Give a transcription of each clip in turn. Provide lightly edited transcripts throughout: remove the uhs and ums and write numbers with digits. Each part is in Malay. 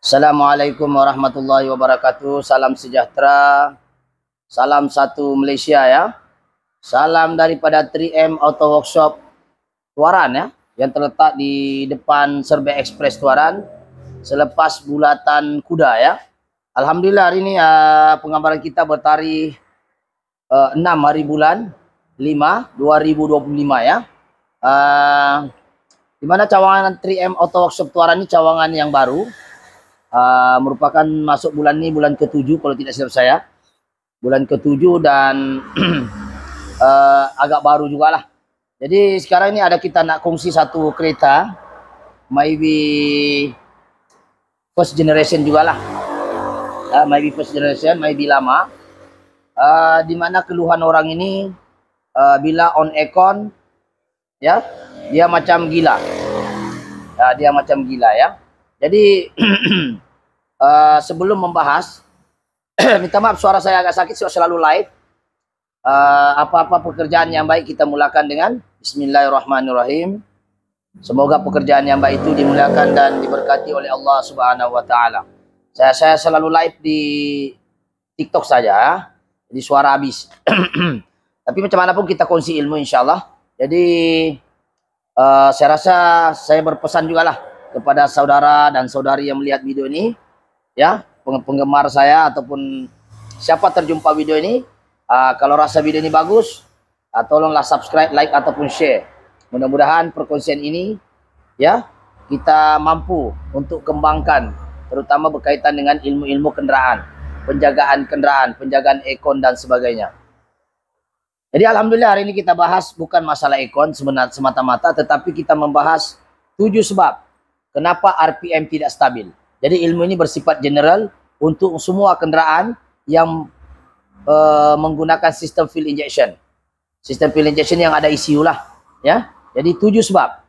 Assalamualaikum warahmatullahi wabarakatuh. Salam sejahtera. Salam satu Malaysia ya. Salam daripada 3M Auto Workshop Tuaran ya, yang terletak di depan Serbia Express Tuaran selepas bulatan kuda ya. Alhamdulillah hari ini penggambaran kita bertarikh 6 hari bulan 5 2025 ya. Di mana cawangan 3M Auto Workshop Tuaran ini cawangan yang baru. Merupakan masuk bulan ini bulan ke-7 kalau tidak silap saya, bulan ke-7 dan agak baru juga lah. Jadi sekarang ini kita nak kongsi satu kereta maybe first generation juga lah, maybe first generation, maybe lama, di mana keluhan orang ini bila on aircon ya, dia macam gila, dia macam gila ya. Jadi sebelum membahas, minta maaf suara saya agak sakit, saya selalu live. Apa-apa pekerjaan yang baik kita mulakan dengan Bismillahirrahmanirrahim. Semoga pekerjaan yang baik itu dimuliakan dan diberkati oleh Allah Subhanahu Wa Taala. Saya selalu live di TikTok saja, jadi suara habis. Tapi macam mana pun kita kongsi ilmu insyaAllah. Jadi saya rasa saya berpesan juga lah kepada saudara dan saudari yang melihat video ini ya, penggemar saya ataupun siapa terjumpa video ini, kalau rasa video ini bagus, tolonglah subscribe, like ataupun share. Mudah-mudahan perkongsian ini ya kita mampu untuk kembangkan, terutama berkaitan dengan ilmu-ilmu kenderaan, penjagaan aircon dan sebagainya. Jadi alhamdulillah hari ini kita bahas bukan masalah aircon semata-mata, tetapi kita membahas 7 sebab kenapa RPM tidak stabil. Jadi ilmu ini bersifat general untuk semua kenderaan yang menggunakan sistem fuel injection. Sistem fuel injection yang ada ECU lah ya. Jadi 7 sebab.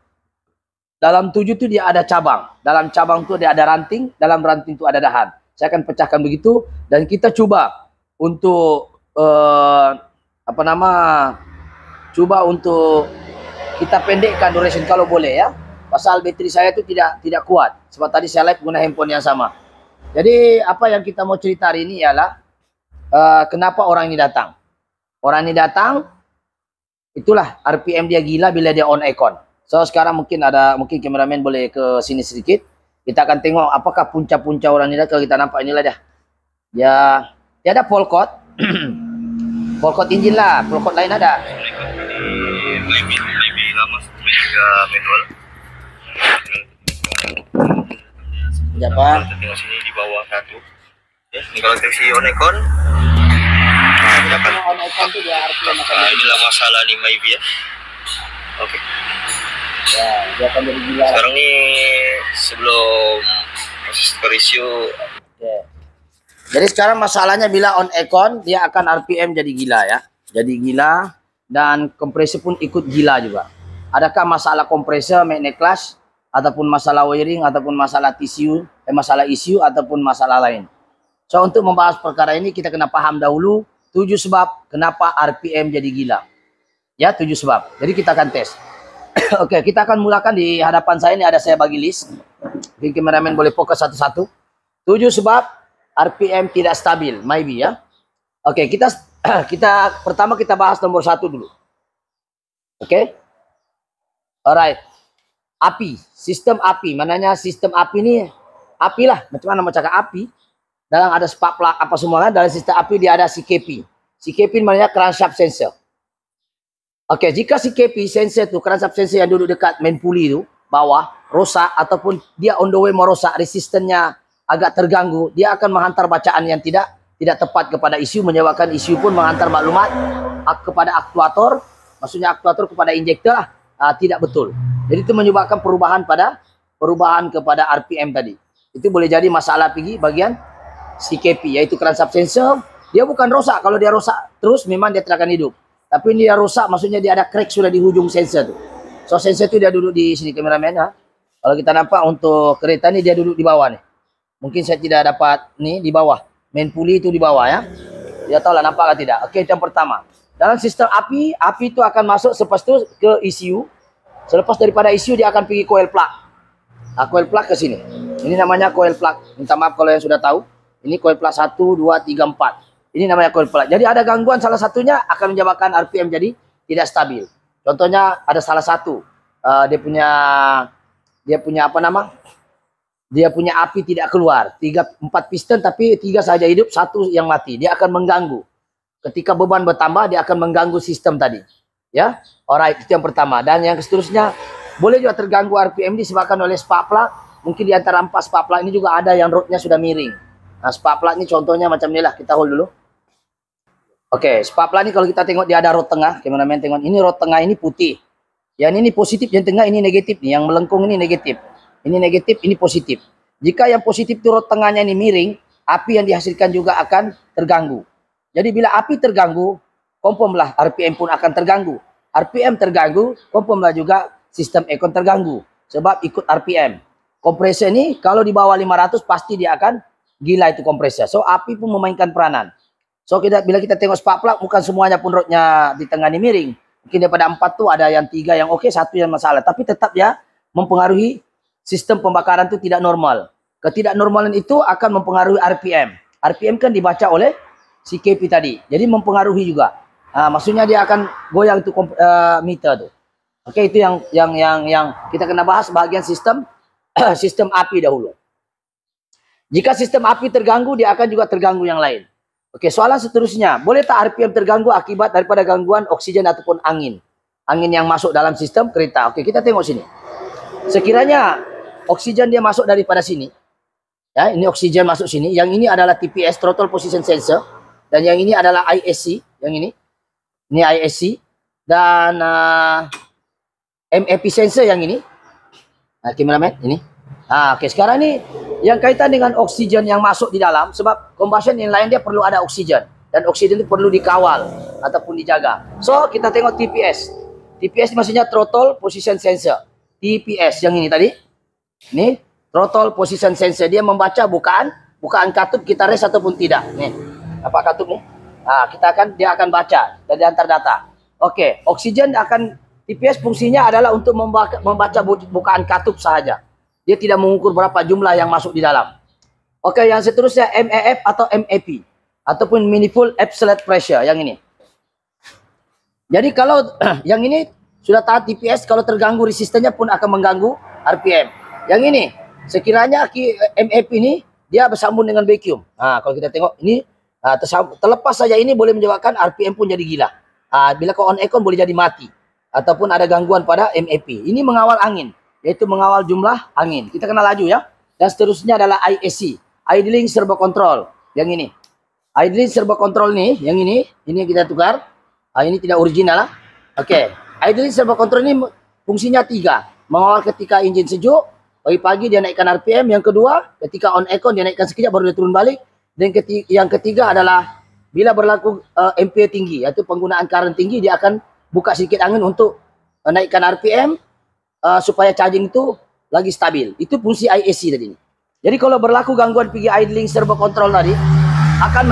Dalam 7 itu dia ada cabang. Dalam cabang itu dia ada ranting, dalam ranting itu ada dahan. Saya akan pecahkan begitu dan kita coba untuk coba untuk kita pendekkan duration kalau boleh ya. Pasal bateri saya itu tidak kuat. Sebab tadi saya live guna handphone yang sama. Jadi apa yang kita mau cerita hari ini ialah kenapa orang ini datang. Orang ini datang, itulah RPM dia gila bila dia on aircon. So sekarang mungkin kameramen boleh ke sini sedikit. Kita akan tengok apakah punca-punca orang ini dah. Kalau kita nampak inilah dah. Dia ada polkot. Polkot engine lah. Polkot lain ada. Lebih lama juga manual. Japan. Tengok sini di bawah satu. Ya, ini kalau teksi on aircon. On aircon tu dia RPM akan inilah masalah nih maybe ya. Oke. Ya, dia akan jadi gila. Sekarang nih sebelum proses perisio. Okay. Jadi sekarang masalahnya bila on aircon dia akan RPM jadi gila ya. Jadi gila dan kompresor pun ikut gila juga. Adakah masalah kompresor, magnet clutch, ataupun masalah wiring, ataupun masalah masalah ECU, ataupun masalah lain. So untuk membahas perkara ini kita kena paham dahulu 7 sebab kenapa RPM jadi gila. Ya, 7 sebab. Jadi kita akan tes. Oke, kita akan mulakan di hadapan saya ini ada saya bagi list. Mungkin kameramen boleh fokus satu-satu. 7 sebab RPM tidak stabil, maybe ya. Oke, kita pertama kita bahas nomor 1 dulu. Oke. Alright. Api, sistem api. Mananya sistem api ini api lah. Macam mana mau cakap api? Dalam ada spark plug apa semuanya. Dalam sistem api dia ada CKP. CKP maknanya crankshaft sensor. Oke, jika CKP sensor tu, crankshaft sensor yang duduk dekat main pulley tu, bawah, rosak ataupun dia on the way merosak, resistennya agak terganggu, dia akan menghantar bacaan yang tidak tepat kepada ECU, menyebabkan ECU pun menghantar maklumat kepada aktuator, maksudnya aktuator kepada injektor lah, tidak betul. Jadi itu menyebabkan perubahan kepada RPM tadi. Itu boleh jadi masalah pergi bagian CKP, yaitu crankshaft sensor. Dia bukan rosak. Kalau dia rosak terus memang dia tidak akan hidup. Tapi ini dia rosak, maksudnya dia ada crack sudah di hujung sensor tu. So sensor tu dia duduk di sini kameramen. Kalau kita nampak untuk kereta ni dia duduk di bawah ni. Mungkin saya tidak dapat ni di bawah. Main pulley itu di bawah ya. Dia tahulah nampak atau tidak. Okey, yang pertama. Dalam sistem api itu akan masuk selepas tu ke ECU. Selepas daripada ECU dia akan pergi coil plug. Coil plug ke sini. Ini namanya coil plug. Minta maaf kalau yang sudah tahu. Ini coil plug 1, 2, 3, 4. Ini namanya coil plug. Jadi ada gangguan salah satunya akan menyebabkan RPM jadi tidak stabil. Contohnya ada salah satu dia punya apa nama? Dia punya api tidak keluar. 4 piston tapi 3 saja hidup, 1 yang mati. Dia akan mengganggu. Ketika beban bertambah dia akan mengganggu sistem tadi. Ya. Alright, itu yang pertama. Dan yang seterusnya boleh juga terganggu RPM disebabkan oleh spark plug. Mungkin di antara 4 spark plug ini juga ada yang rodnya sudah miring. Nah, spark plug ini contohnya macam inilah. Kita hold dulu. Oke, spark plug ini kalau kita tengok dia ada rod tengah. Kameramen tengok, ini rod tengah ini putih. Yang ini positif, yang tengah ini negatif nih. Yang melengkung ini negatif. Ini negatif, ini positif. Jika yang positif itu rod tengahnya ini miring, api yang dihasilkan juga akan terganggu. Jadi bila api terganggu, confirmlah RPM pun akan terganggu. RPM terganggu, confirmlah juga sistem aircon terganggu. Sebab ikut RPM. Kompresor ini kalau di bawah 500 pasti dia akan gila itu kompresor. So api pun memainkan peranan. So bila kita tengok spark plug bukan semuanya pun rodnya di tengah ini miring. Mungkin daripada 4 tu ada yang 3 yang oke, 1 yang masalah. Tapi tetap ya mempengaruhi sistem pembakaran itu tidak normal. Ketidaknormalan itu akan mempengaruhi RPM. RPM kan dibaca oleh CKP tadi. Jadi mempengaruhi juga. Maksudnya dia akan goyang itu meter tu. Oke, itu yang kita kena bahas bahagian sistem sistem api dahulu. Jika sistem api terganggu, dia akan juga terganggu yang lain. Oke, soalan seterusnya. Boleh tak RPM terganggu akibat daripada gangguan oksigen ataupun angin? Angin yang masuk dalam sistem kereta. Oke, kita tengok sini. Sekiranya oksigen dia masuk daripada sini. Ya, ini oksigen masuk sini. Yang ini adalah TPS, Throttle Position Sensor. Dan yang ini adalah ISC. Yang ini. Ini ISC. Dan MAP sensor yang ini. Kameraman, ini. Oke, sekarang ni yang kaitan dengan oksigen yang masuk di dalam, sebab combustion yang lain dia perlu ada oksigen dan oksigen itu perlu dikawal ataupun dijaga. So kita tengok TPS. TPS maksudnya Throttle Position Sensor. TPS yang ini tadi. Ini Throttle Position Sensor, dia membaca bukaan katup kita rest ataupun tidak. Nih. Apa katup nih? Dia akan baca dan diantar data. Oke, oksigen akan TPS fungsinya adalah untuk membaca bukaan katup sahaja. Dia tidak mengukur berapa jumlah yang masuk di dalam. Oke, yang seterusnya MAF atau MAP. Ataupun Manifold Absolute Pressure. Yang ini. Jadi kalau yang ini sudah tahan TPS, kalau terganggu resistennya pun akan mengganggu RPM. Yang ini, sekiranya MAP ini, dia bersambung dengan vacuum. Kalau kita tengok ini, terlepas saja ini boleh menyebabkan RPM pun jadi gila. Bila kau on aircon boleh jadi mati. Ataupun ada gangguan pada MAP. Ini mengawal angin. Yaitu mengawal jumlah angin. Kita kena laju ya. Dan seterusnya adalah ISC, Idling Servo Control. Yang ini. Idling Servo Control ini, yang ini kita tukar. Ini tidak original lah. Oke. Idling Servo Control ini fungsinya 3. Mengawal ketika enjin sejuk. Pagi-pagi dia naikkan RPM. Yang kedua, ketika on aircon dia naikkan sekejap baru dia turun balik. Dan yang ketiga adalah bila berlaku ampere tinggi, iaitu penggunaan current tinggi, dia akan buka sedikit angin untuk naikkan RPM. Supaya charging itu lagi stabil. Itu fungsi ISC tadi. Jadi kalau berlaku gangguan pergi idling servo control tadi akan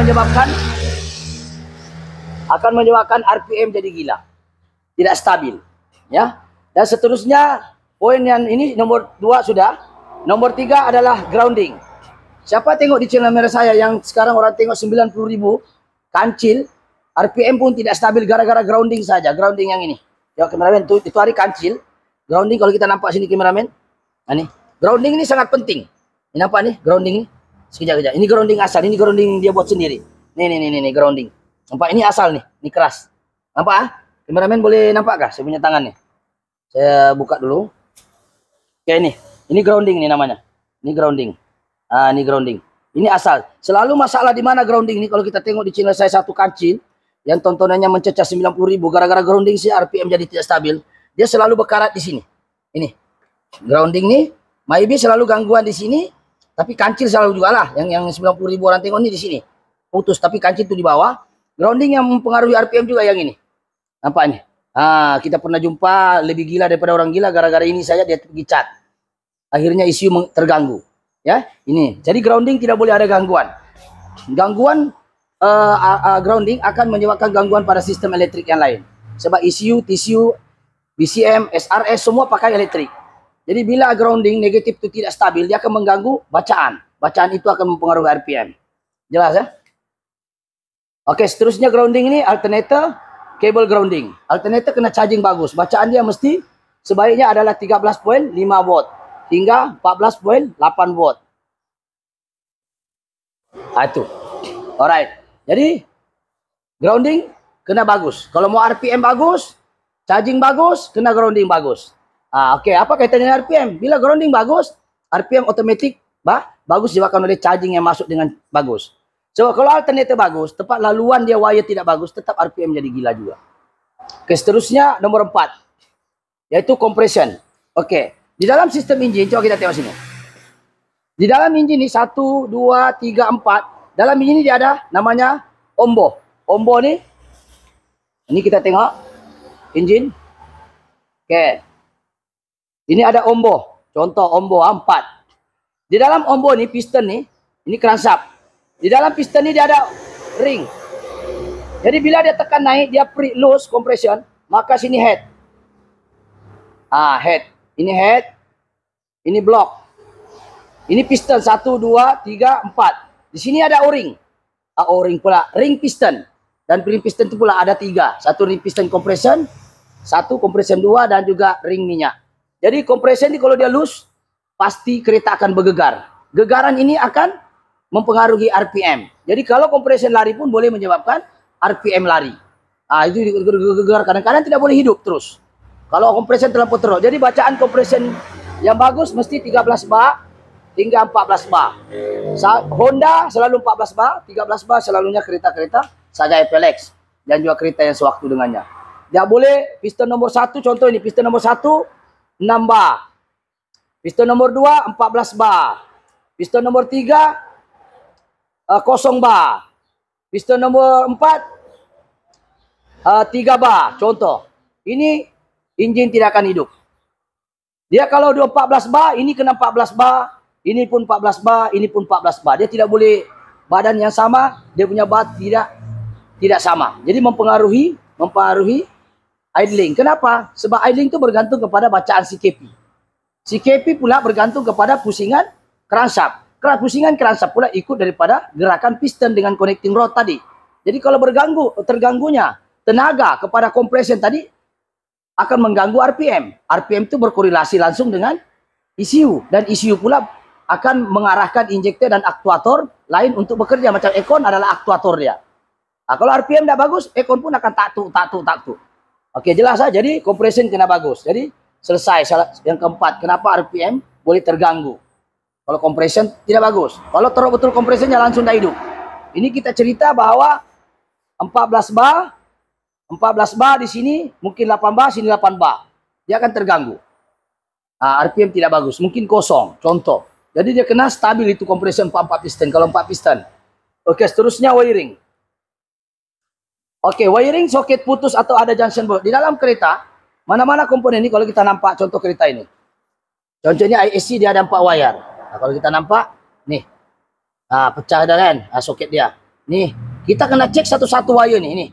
menyebabkan RPM jadi gila. Tidak stabil, ya. Dan seterusnya poin yang ini nomor 2 sudah. Nomor 3 adalah grounding. Siapa tengok di channel merah saya yang sekarang orang tengok 90.000 kancil, RPM pun tidak stabil gara-gara grounding saja. Grounding yang ini. Ya kameramen itu hari kancil. Grounding kalau kita nampak sini kameramen. Ini. Grounding ini sangat penting. Ini nampak nih grounding ini. Sekejap-kejap. Ini grounding asal. Ini grounding dia buat sendiri. Nih grounding. Nampak ini asal nih. Ini keras. Nampak Kameramen boleh nampak kah saya punya tangan nih? Saya buka dulu. Oke ini. Ini grounding nih namanya. Ini grounding. Ini grounding. Ini asal. Selalu masalah di mana grounding ini kalau kita tengok di channel saya satu kancil yang tontonannya mencecah 90.000 gara-gara grounding si RPM jadi tidak stabil. Dia selalu berkarat di sini. Ini. Grounding nih, maybe selalu gangguan di sini, tapi kancil selalu juga lah. Yang 90.000 orang tengok ini di sini. Putus, tapi kancil itu di bawah. Grounding yang mempengaruhi RPM juga yang ini. Nampak nih? Kita pernah jumpa lebih gila daripada orang gila gara-gara ini saja dia pergi cat. Akhirnya isu terganggu. Ya, ini. Jadi grounding tidak boleh ada gangguan. Gangguan grounding akan menyebabkan gangguan pada sistem elektrik yang lain. Sebab ECU, TCU, BCM, SRS semua pakai elektrik. Jadi bila grounding negatif itu tidak stabil, dia akan mengganggu bacaan. Bacaan itu akan mempengaruhi RPM. Jelas ya? Oke, seterusnya grounding ini alternator, cable grounding. Alternator kena charging bagus. Bacaan dia mesti sebaiknya adalah 13.5 volt hingga 14.8 volt. Itu. Alright. Jadi grounding kena bagus. Kalau mau RPM bagus, charging bagus, kena grounding bagus. Oke, apa kaitannya dengan RPM? Bila grounding bagus, RPM otomatis bagus disebabkan oleh charging yang masuk dengan bagus. So, kalau alternator bagus, tempat laluan dia wire tidak bagus, tetap RPM jadi gila juga. Oke, seterusnya nomor 4. Yaitu compression. Oke, di dalam sistem enjin, coba kita tengok sini. Di dalam enjin ini 1, 2, 3, 4. Dalam enjin ini dia ada namanya ombo. Ombo ni, ini kita tengok enjin. Oke. Ini ada ombo. Contoh ombo 4. Di dalam ombo ni, piston ni, ini crankshaft. Di dalam piston ni dia ada ring. Jadi bila dia tekan naik, dia pre-loose compression, maka sini head. Head. Ini head. Ini block. Ini piston 1, 2, 3, 4. Di sini ada O-ring. O-ring pula. Ring piston. Dan ring piston itu pula ada 3. Satu ring piston compression, satu compression 2 dan juga ring minyak. Jadi compression ini kalau dia loose, pasti kereta akan bergegar. Gegaran ini akan mempengaruhi RPM. Jadi kalau compression lari pun boleh menyebabkan RPM lari. Itu gegar kadang-kadang tidak boleh hidup terus. Kalau compression terlampau teruk. Jadi bacaan compression yang bagus mesti 13 bar hingga 14 bar. Honda selalu 14 bar, 13 bar selalunya kereta-kereta Saga FLX dan juga kereta yang sewaktu dengannya. Dia boleh piston nomor 1, contoh ini piston nomor 1 6 bar. Piston nomor 2 14 bar. Piston nomor 3 0 bar. Piston nomor 4 3 bar. Contoh. Ini enjin tidak akan hidup. Dia kalau dia 14 bar, ini kena 14 bar, ini pun 14 bar, ini pun 14 bar. Dia tidak boleh badan yang sama, dia punya bar tidak sama. Jadi mempengaruhi idling. Kenapa? Sebab idling itu bergantung kepada bacaan CKP. CKP pula bergantung kepada pusingan crankshaft. Pusingan crankshaft pula ikut daripada gerakan piston dengan connecting rod tadi. Jadi kalau terganggunya tenaga kepada compression tadi akan mengganggu RPM. RPM itu berkorelasi langsung dengan ECU. Dan ECU pula akan mengarahkan injektor dan aktuator lain untuk bekerja. Macam aircon adalah aktuator dia. Kalau RPM tidak bagus, aircon pun akan taktu. Oke, jelas lah. Jadi compression kena bagus. Jadi selesai. Yang keempat, kenapa RPM boleh terganggu? Kalau compression tidak bagus. Kalau teruk betul compressionnya langsung dah hidup. Ini kita cerita bahwa 14 bar di sini, mungkin 8 bar, sini 8 bar. Dia akan terganggu. RPM tidak bagus. Mungkin kosong. Contoh. Jadi dia kena stabil itu compression 4 piston. Kalau 4 piston. Oke, seterusnya wiring. Oke, wiring soket putus atau ada junction box. Di dalam kereta, mana-mana komponen ini kalau kita nampak contoh kereta ini. Contohnya IAC dia ada 4 wire. Kalau kita nampak, nih. Pecah dah kan soket dia. Nih, kita kena cek satu-satu wire nih.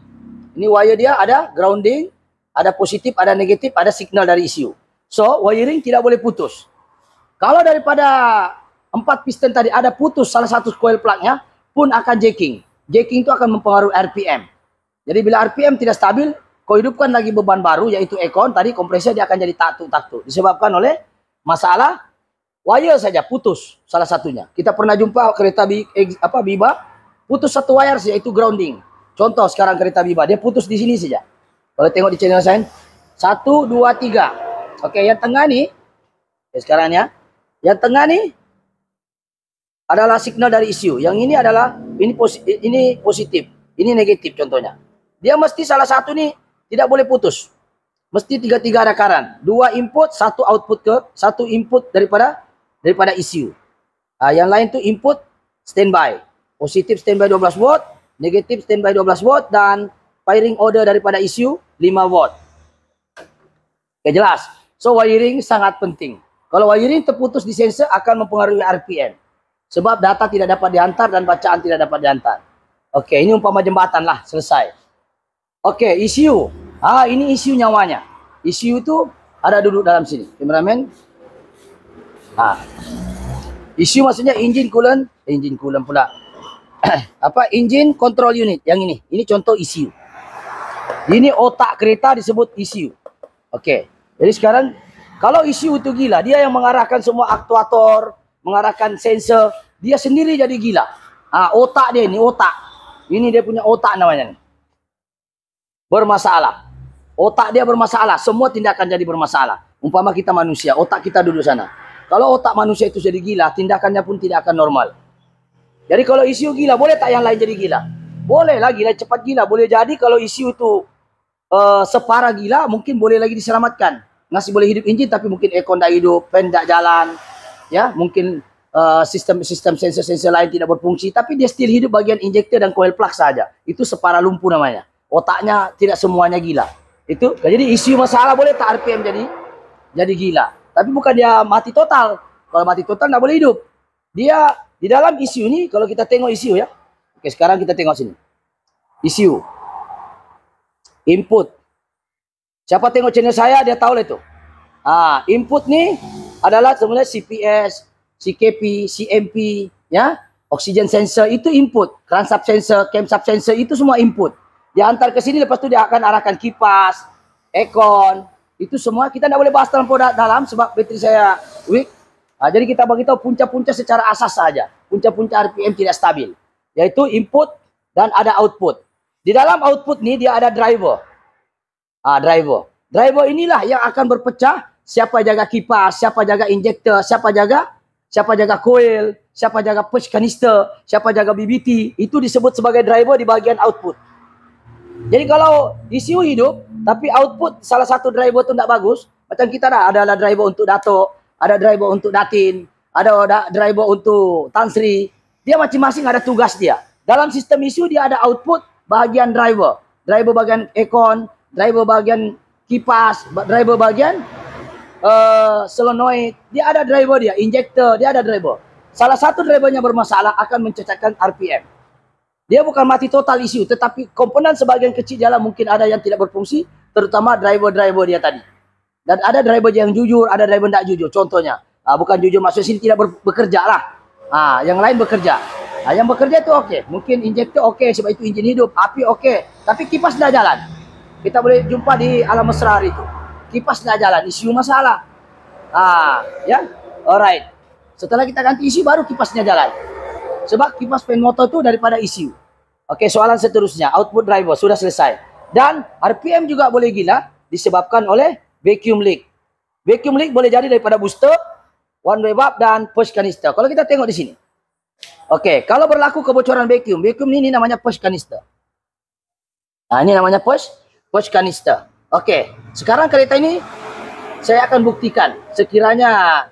Ini wire dia ada grounding, ada positif, ada negatif, ada signal dari ECU. So, wiring tidak boleh putus. Kalau daripada 4 piston tadi ada putus salah satu coil plug-nya, pun akan jacking. Jacking itu akan mempengaruhi RPM. Jadi bila RPM tidak stabil, kau hidupkan lagi beban baru yaitu aircon, tadi kompresor dia akan jadi taktu. Disebabkan oleh masalah wire saja putus salah satunya. Kita pernah jumpa kereta Biba putus satu wire yaitu grounding. Contoh sekarang kereta Biba dia putus di sini saja. Kalau tengok di channel saya 1 2 3. Oke, yang tengah nih sekarang ya. Yang tengah nih adalah signal dari ECU. Yang ini adalah ini positif, ini negatif contohnya. Dia mesti salah satu nih tidak boleh putus. Mesti tiga-tiga ada current. 2 input, 1 output ke, 1 input daripada ECU. Yang lain tu input standby. Positif standby 12 volt, negatif standby 12 volt dan firing order daripada ECU 5 volt. Oke, jelas. So wiring sangat penting. Kalau wiring terputus di sensor akan mempengaruhi RPM. Sebab data tidak dapat dihantar dan bacaan tidak dapat dihantar. Oke, ini umpama jembatan lah, selesai. Oke, ECU. Ini ECU nyawanya. ECU itu ada duduk dalam sini. Kameramen. Ah, ECU maksudnya engine coolant pula. Apa? Engine control unit. Yang ini. Ini contoh ECU. Ini otak kereta disebut ECU. Okey. Jadi sekarang kalau ECU itu gila, dia yang mengarahkan semua aktuator, mengarahkan sensor, dia sendiri jadi gila. Otak dia ini, otak. Ini dia punya otak namanya. Bermasalah. Otak dia bermasalah, semua tindakan jadi bermasalah. Umpama kita manusia, otak kita duduk sana. Kalau otak manusia itu jadi gila, tindakannya pun tidak akan normal. Jadi kalau ECU gila, boleh tak yang lain jadi gila? Boleh lah, gila cepat gila. Boleh jadi kalau ECU itu separah gila, mungkin boleh lagi diselamatkan. Masih boleh hidup enjin, tapi mungkin aircon tak hidup, fan tak jalan. Ya, mungkin sistem sensor-sensor lain tidak berfungsi, tapi dia still hidup bagian injektor dan coil plug saja. Itu separah lumpuh namanya. Otaknya tidak semuanya gila. Itu, jadi ECU masalah, boleh tak RPM jadi gila. Tapi bukan dia mati total. Kalau mati total tak boleh hidup. Dia di dalam ECU ini, kalau kita tengok ECU ya. Oke, sekarang kita tengok sini. ECU. Input. Siapa tengok channel saya, dia tahu lah itu. Input ni adalah sebenarnya CPS, CKP, CMP, ya. Oxygen sensor itu input. Crankshaft sensor, camshaft sensor itu semua input. Dia hantar ke sini, lepas tu dia akan arahkan kipas, aircon. Itu semua kita tidak boleh bahas dalam sebab bateri saya weak. Jadi kita bagi tahu punca-punca secara asas saja. Punca-punca RPM tidak stabil. Yaitu input dan ada output. Di dalam output ni dia ada driver. Driver inilah yang akan berpecah siapa jaga kipas, siapa jaga injektor, siapa jaga coil, siapa jaga push canister, siapa jaga BBT. Itu disebut sebagai driver di bagian output. Jadi kalau ECU hidup tapi output salah satu driver tu tidak bagus, macam kita ada driver untuk Dato', ada driver untuk Datin, ada driver untuk Tan Sri. Dia masing-masing ada tugas dia. Dalam sistem ECU dia ada output bahagian driver. Driver bagian aircon, driver bagian kipas, driver bagian solenoid. Dia ada driver dia, injektor, dia ada driver. Salah satu drivernya bermasalah akan mencecahkan RPM. Dia bukan mati total ECU, tetapi komponen sebagian kecil jalan mungkin ada yang tidak berfungsi, terutama driver-driver dia tadi. Dan ada driver yang jujur, ada driver tidak jujur. Contohnya, bukan jujur maksudnya sini tidak bekerja lah. Yang lain bekerja. Yang bekerja itu okey. Mungkin injektor okey sebab itu enjin hidup. Api okey. Tapi kipas tidak jalan. Kita boleh jumpa di alam mesra itu. Kipas tidak jalan. ECU masalah. Ya. Alright. Setelah kita ganti ECU baru kipasnya jalan. Sebab kipas fan motor itu daripada ECU. Okey, soalan seterusnya. Output driver sudah selesai. Dan RPM juga boleh gila disebabkan oleh vacuum leak. Vacuum leak boleh jadi daripada booster, one way valve dan push canister. Kalau kita tengok di sini. Okey, kalau berlaku kebocoran vacuum ini namanya push canister. Ini namanya push canister. Okey, sekarang kereta ini saya akan buktikan sekiranya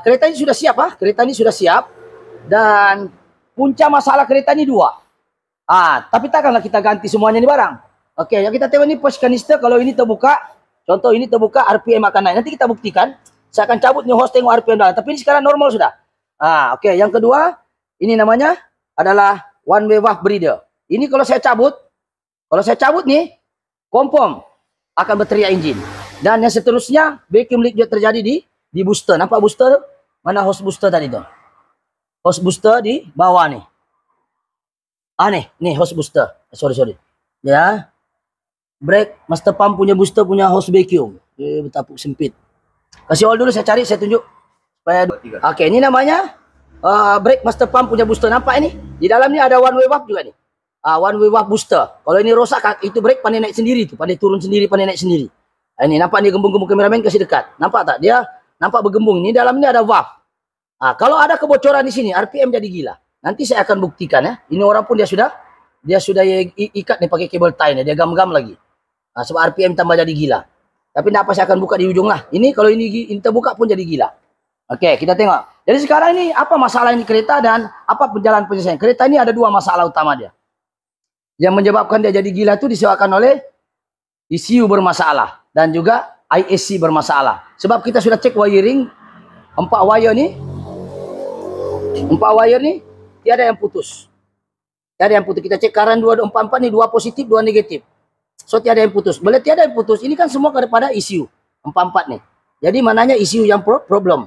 kereta ini sudah siap kereta ini sudah siap dan punca masalah kereta ini dua. Tapi takkanlah kita ganti semuanya ni barang. Okey, yang kita tengok ni push canister, kalau ini terbuka, contoh ini terbuka, RPM akan naik. Nanti kita buktikan. Saya akan cabut ni host tengok RPM dah. Tapi ini sekarang normal sudah. Okey, yang kedua, ini namanya adalah one way valve breather. Ini kalau saya cabut ni, confirm akan berteriak enjin. Dan yang seterusnya, vacuum leak juga terjadi di booster. Nampak booster tu? Mana host booster tadi tu? Host booster di bawah ni. Nih host booster. Sorry. Ya. Brake master pump punya booster punya host vacuum. Bertapuk sempit. Kasih hold dulu, saya cari, saya tunjuk. Okey, ini namanya brake master pump punya booster. Nampak ini? Di dalam ni ada one way valve juga ni. One way valve booster. Kalau ini rosak, itu brake pandai naik sendiri tu, pandai turun sendiri, pandai naik sendiri. Ini nampak ni gembung-gembung, kameramen kasih dekat. Nampak tak? Dia nampak bergembung. Ini dalam ni ada valve. Kalau ada kebocoran di sini, RPM jadi gila. Nanti saya akan buktikan ya. Ini orang pun dia sudah ikat ni pakai kabel tie ni, dia gam-gam lagi. Sebab RPM tambah jadi gila. Tapi tak apa, saya akan buka di ujung lah. Ini kalau ini terbuka pun jadi gila. Okey, kita tengok. Jadi sekarang ini apa masalah ini kereta dan apa perjalanan penyelesaian. Kereta ini ada dua masalah utama dia. Yang menyebabkan dia jadi gila itu disebabkan oleh ECU bermasalah dan juga ISC bermasalah. Sebab kita sudah cek wiring, 4 wire ni tiada yang putus. Tiada yang putus. Kita cek current 244 ni 2 positif, 2 negatif. So tiada yang putus. Boleh tiada yang putus. Ini kan semua kepada ECU 44 ni. Jadi mananya ECU yang problem.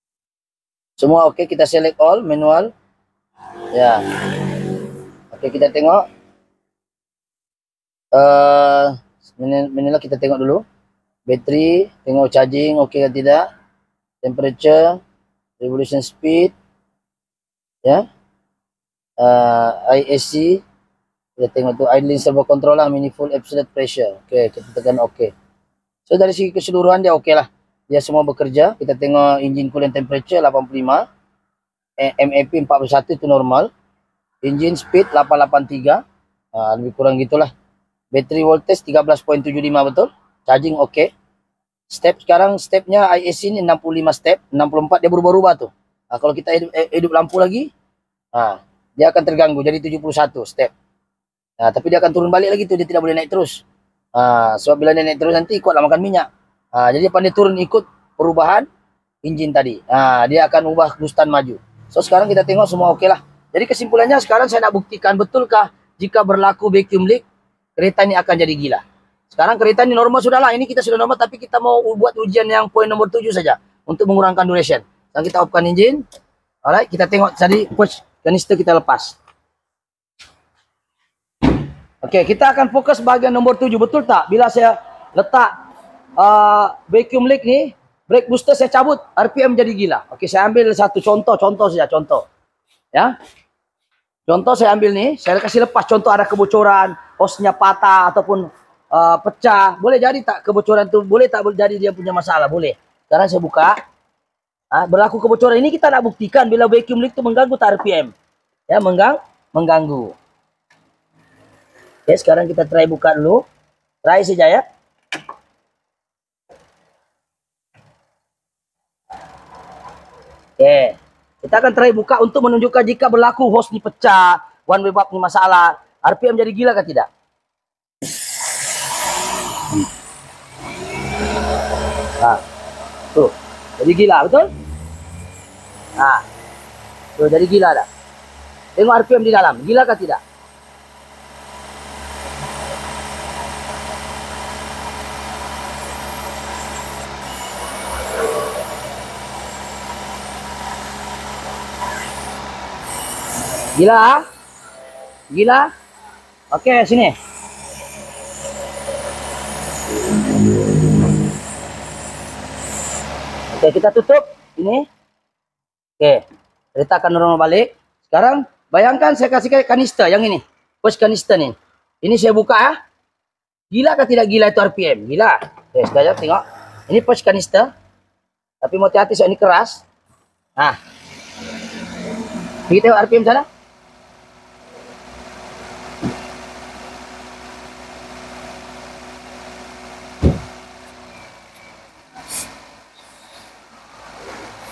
Semua okey, kita select all, manual. Ya. Okey, kita tengok. Manual kita tengok dulu. Bateri, tengok charging okey ke tidak. Temperature, revolution speed. Ya. IAC. Kita tengok tu idling servo control lah, manifold absolute pressure. Okey, kita tekan okey. So dari segi keseluruhan dia okey lah. Dia semua bekerja. Kita tengok engine coolant temperature 85. MAP 41 itu normal. Engine speed 883. Lebih kurang gitulah. Battery voltage 13.75 betul. Charging okey. Step sekarang stepnya IAC ni 65 step. 64 dia berubah-ubah tu. Kalau kita hidup lampu lagi, dia akan terganggu jadi 71 step. Tapi dia akan turun balik lagi tu, dia tidak boleh naik terus. Sebab bila dia naik terus nanti ikutlah makan minyak. Jadi dia pandai turun ikut perubahan enjin tadi. Dia akan ubah boostan maju. So sekarang kita tengok semua okey lah. Jadi kesimpulannya sekarang saya nak buktikan betulkah jika berlaku vacuum leak kereta ni akan jadi gila. Sekarang kereta ni normal sudah lah. Ini kita sudah normal tapi kita mau buat ujian yang poin nomor 7 saja untuk mengurangkan duration. Sekarang kita offkan enjin. Alright, kita tengok tadi push kanister kita lepas. Okey, kita akan fokus bahagian nombor 7. Betul tak? Bila saya letak vacuum leak ni, brake booster saya cabut, RPM jadi gila. Okey, saya ambil satu contoh saja, contoh. Ya. Contoh saya ambil ni, saya kasih lepas contoh ada kebocoran, hosnya patah ataupun pecah. Boleh jadi tak kebocoran tu? Boleh tak jadi dia punya masalah? Boleh. Sekarang saya buka. Berlaku kebocoran ini kita nak buktikan bila vacuum leak tu mengganggu tak RPM. Ya, mengganggu. Oke, sekarang kita try buka dulu. Try saja ya. Oke. Kita akan try buka untuk menunjukkan jika berlaku hose ni pecah, one way valve ni masalah, RPM jadi gila ke tidak? Tuh. Jadi gila, betul? Tuh, jadi gila dah. Tengok RPM di dalam, gila ke tidak? Gila? Gila? Oke, sini. Oke, kita tutup ini. Oke, kereta akan normal balik. Sekarang bayangkan saya kasih kanister yang ini. Push kanister nih. Ini saya buka ya. Gila ke tidak gila itu RPM? Gila. Oke, sekarang tengok. Ini push kanister. Tapi mau hati-hati soal ini keras. Kita tengok RPM sana.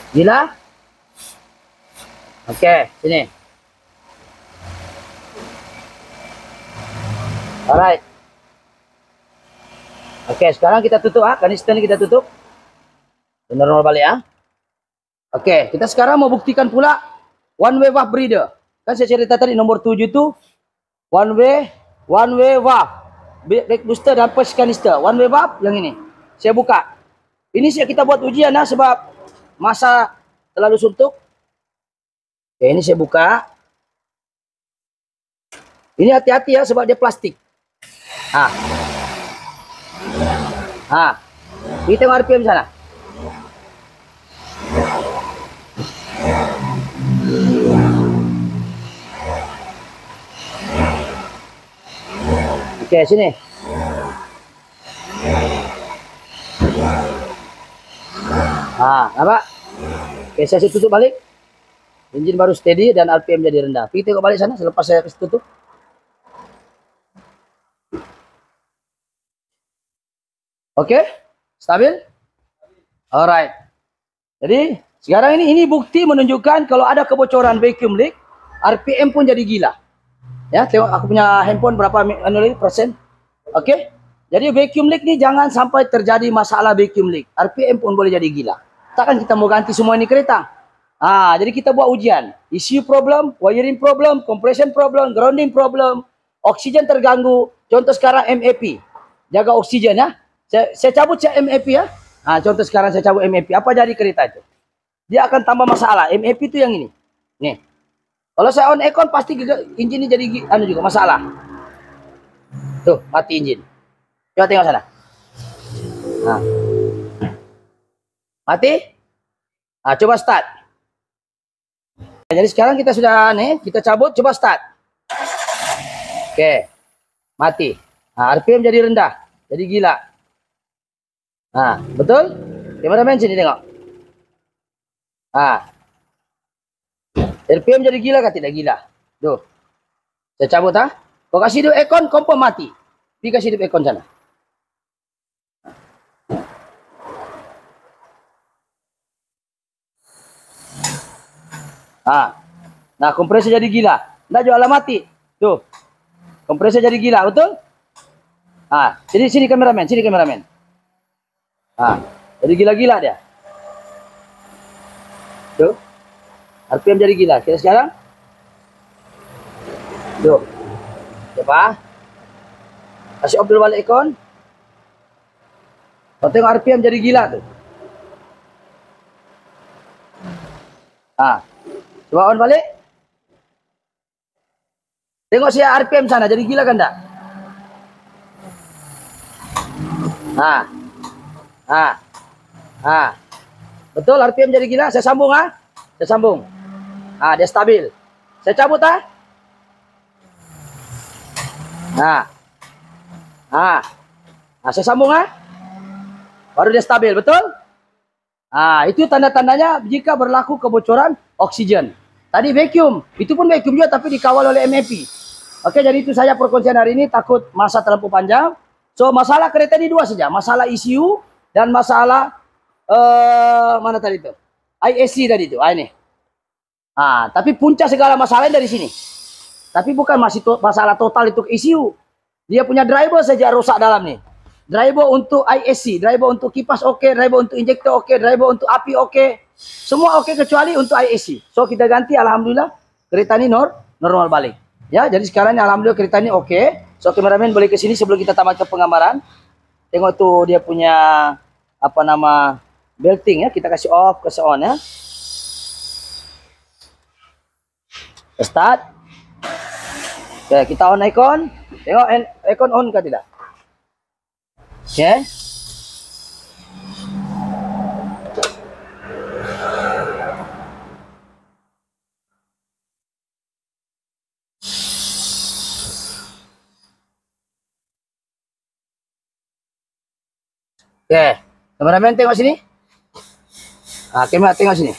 Gila? Oke, sini. Alright. Oke, sekarang kita tutup kanister ini kita tutup. Normal balik ya. Oke, kita sekarang mau buktikan pula one way valve breather. Kan saya cerita tadi nomor 7 itu one way valve. Brake booster dan push kanister. One way valve yang ini. Saya buka. Ini kita buat ujian sebab masa terlalu suntuk. Oke, ini saya buka. Ini hati-hati ya sebab dia plastik. Kita tengok RPM sana. Oke, sini. Apa? Oke, saya tutup balik. Engine baru steady dan RPM jadi rendah. Kita tengok balik sana selepas saya tutup. Oke, stabil. Alright. Jadi sekarang ini bukti menunjukkan kalau ada kebocoran vacuum leak, RPM pun jadi gila. Ya, tengok aku punya handphone berapa persen. Oke. Jadi vacuum leak ni jangan sampai terjadi masalah vacuum leak. RPM pun boleh jadi gila. Takkan kita mau ganti semua ini kereta. Jadi kita buat ujian. ECU problem, wiring problem, compression problem, grounding problem, oksigen terganggu. Contoh sekarang MAP. Jaga oksigen ya. Saya cabut MAP ya. Contoh sekarang saya cabut MAP. Apa jadi kereta itu? dia akan tambah masalah. MAP itu yang ini. Nih. Kalau saya on aircon pasti engine ini jadi juga masalah. Tuh, mati engine. Coba tengok sana. Nah. Mati? Nah, coba start. Jadi sekarang kita sudah nih, kita cabut, coba start. Oke. Mati. Nah, RPM jadi rendah. Jadi gila. Nah, betul? Kameramen sini tengok. Nah. RPM jadi gila kah tidak gila? Tuh. Saya cabut ha. Kau kasih hidup aircon, kompor mati. Pergi kasih hidup aircon sana. Nah, kompresor jadi gila. Nggak jual mati. Tuh. Kompresor jadi gila, betul? Jadi sini kameramen, sini kameramen. Jadi gila-gila dia. Tuh. RPM jadi gila. Kita sekarang. Tuh. Coba. Kasih off dulu balik aircon. Kau tengok RPM jadi gila tuh. Coba on balik. Tengok si RPM sana jadi gila kan enggak? Betul RPM jadi gila. Saya sambung Saya sambung. Dia stabil. Saya cabut saya sambung baru dia stabil, betul? Itu tanda-tandanya jika berlaku kebocoran oksigen. Tadi vacuum, itu pun vacuum juga tapi dikawal oleh MAP. Oke, jadi itu saja perkongsian hari ini, takut masa terlalu panjang. So, masalah kereta ini dua saja, masalah ECU dan masalah mana tadi itu? IAC tadi itu, ini. Tapi puncak segala masalahnya dari sini. Tapi bukan masalah total itu ECU. Dia punya driver saja rusak dalam nih. Driver untuk IAC, driver untuk kipas oke, driver untuk injektor oke, driver untuk api oke. Semua oke kecuali untuk IAC. So kita ganti, alhamdulillah kereta ini normal balik. Ya, jadi sekarang ini alhamdulillah kereta ini oke. So kameramen boleh ke sini sebelum kita tamatkan penggambaran. Tengok tuh dia punya apa nama belting ya, kita kasih off, kasih on ya. Start. Oke, kita on aircon. Tengok aircon on kah tidak? Oke. Oke, kameramen tengok sini. Kamera tengok sini.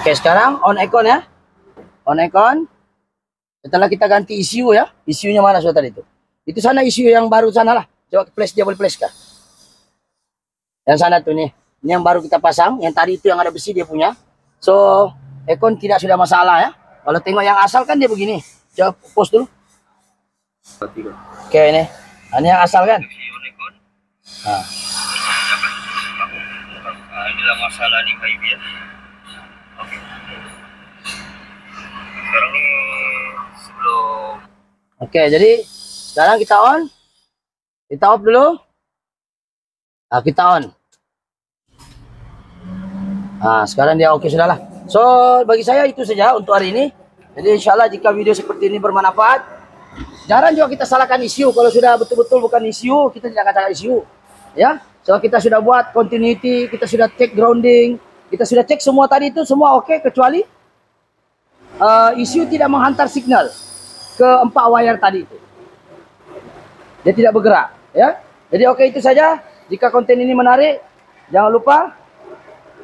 Oke, sekarang on aircon ya. On aircon. Setelah kita ganti ECU ya. ECU-nya mana sudah tadi itu? Itu sana ECU yang baru sana lah. Coba flash, dia boleh flash kah? Yang sana tuh nih. Ini yang baru kita pasang. Yang tadi itu yang ada besi dia punya. So, aircon tidak sudah masalah ya. Kalau tengok yang asal kan dia begini. Coba pause dulu. Oke, ini. Ini yang asal kan? Inilah masalah di KIB ya. Oke. Sekarang ini sebelum. Oke, jadi sekarang kita on. Kita off dulu. Kita on. Sekarang dia oke sudah lah. So, bagi saya itu saja untuk hari ini. Jadi insya Allah jika video seperti ini bermanfaat, jarang juga kita salahkan ECU. Kalau sudah betul-betul bukan ECU, kita tidak akan salahkan ECU. Ya, so kita sudah buat continuity, kita sudah cek grounding, kita sudah cek semua tadi itu semua oke kecuali ECU tidak menghantar signal ke 4 wire tadi itu. Dia tidak bergerak, ya. Jadi oke itu saja. Jika konten ini menarik, jangan lupa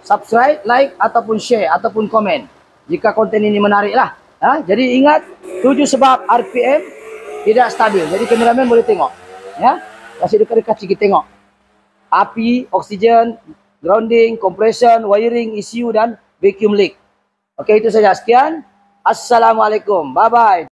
subscribe, like ataupun share ataupun komen. Jika konten ini menarik lah. Ya. Jadi ingat 7 sebab RPM tidak stabil. Jadi kameramen boleh tengok, ya. Kasih dekat-dekat sedikit tengok. Api, oksigen, grounding, compression, wiring, ECU dan vacuum leak. Oke, itu saja. Sekian. Assalamualaikum. Bye-bye.